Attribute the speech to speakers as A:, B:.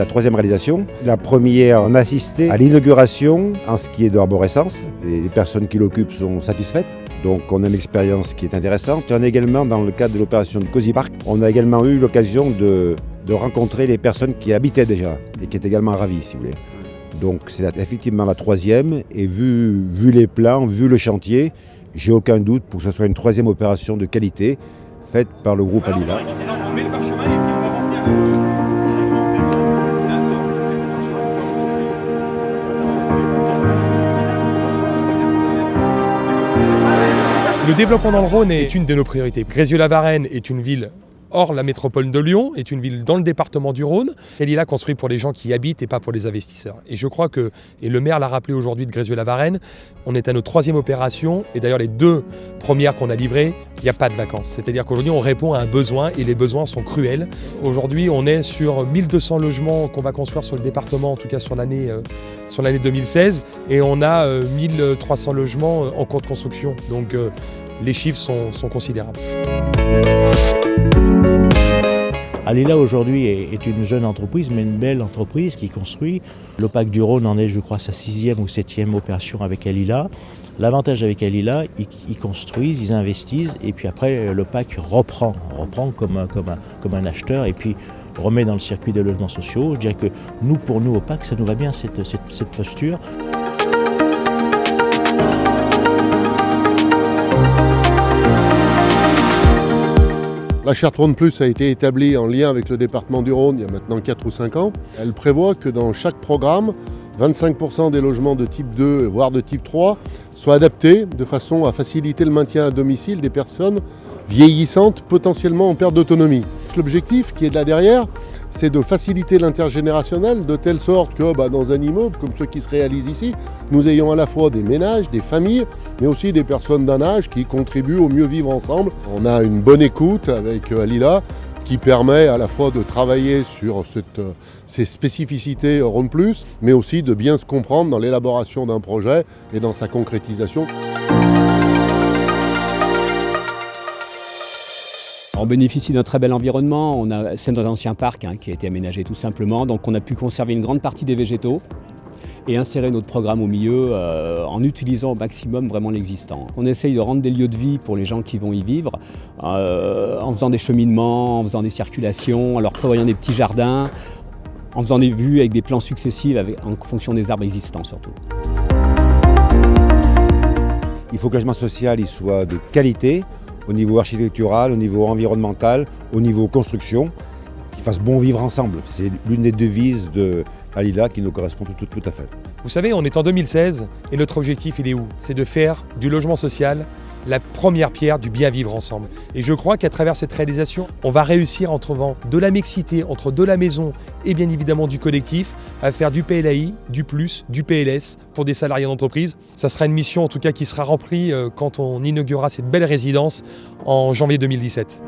A: troisième réalisation. La première, on a assisté à l'inauguration en ce qui est de l'arborescence. Les personnes qui l'occupent sont satisfaites. Donc on a une expérience qui est intéressante. Et on a également, dans le cadre de l'opération de Cozy Park, on a également eu l'occasion de rencontrer les personnes qui habitaient déjà et qui étaient également ravies, si vous voulez. Donc c'est effectivement la troisième, et vu les plans, vu le chantier, j'ai aucun doute pour que ce soit une troisième opération de qualité faite par le groupe Alila.
B: Le développement dans le Rhône est une de nos priorités. Grézieux-la-Varenne est une ville hors la métropole de Lyon, est une ville dans le département du Rhône. Alila construit pour les gens qui y habitent et pas pour les investisseurs. Et je crois que, et le maire l'a rappelé aujourd'hui de Grézieux-la-Varenne, on est à notre troisième opération, et d'ailleurs les deux premières qu'on a livrées, il n'y a pas de vacances. C'est-à-dire qu'aujourd'hui on répond à un besoin, et les besoins sont cruels. Aujourd'hui on est sur 1200 logements qu'on va construire sur le département, en tout cas sur l'année 2016, et on a 1300 logements en cours de construction. Donc les chiffres sont considérables.
C: Alila aujourd'hui est une jeune entreprise, mais une belle entreprise qui construit. L'OPAC du Rhône en est, je crois, sa 6e ou 7e opération avec Alila. L'avantage avec Alila, ils construisent, ils investissent, et puis après l'OPAC reprend comme un acheteur, et puis remet dans le circuit des logements sociaux. Je dirais que pour nous, OPAC, ça nous va bien cette posture.
D: La charte Rhône Plus a été établie en lien avec le département du Rhône il y a maintenant 4 ou 5 ans. Elle prévoit que dans chaque programme, 25% des logements de type 2, voire de type 3, soient adaptés de façon à faciliter le maintien à domicile des personnes vieillissantes potentiellement en perte d'autonomie. L'objectif qui est là derrière, c'est de faciliter l'intergénérationnel de telle sorte que dans un immeuble comme ceux qui se réalisent ici, nous ayons à la fois des ménages, des familles, mais aussi des personnes d'un âge qui contribuent au mieux vivre ensemble. On a une bonne écoute avec Alila qui permet à la fois de travailler sur ces spécificités Rhône Plus, mais aussi de bien se comprendre dans l'élaboration d'un projet et dans sa concrétisation.
E: On bénéficie d'un très bel environnement. C'est notre ancien parc qui a été aménagé tout simplement. Donc on a pu conserver une grande partie des végétaux et insérer notre programme au milieu en utilisant au maximum vraiment l'existant. On essaye de rendre des lieux de vie pour les gens qui vont y vivre en faisant des cheminements, en faisant des circulations, en leur prévoyant des petits jardins, en faisant des vues avec des plans successifs en fonction des arbres existants surtout.
A: Il faut que le logement social il soit de qualité, au niveau architectural, au niveau environnemental, au niveau construction, qui fasse bon vivre ensemble. C'est l'une des devises de Alila qui nous correspond tout à fait.
B: Vous savez, on est en 2016 et notre objectif, il est où? C'est de faire du logement social la première pierre du bien vivre ensemble. Et je crois qu'à travers cette réalisation, on va réussir en trouvant de la mixité entre de la maison et bien évidemment du collectif, à faire du PLAI, du plus, du PLS pour des salariés d'entreprise. Ça sera une mission en tout cas qui sera remplie quand on inaugurera cette belle résidence en janvier 2017.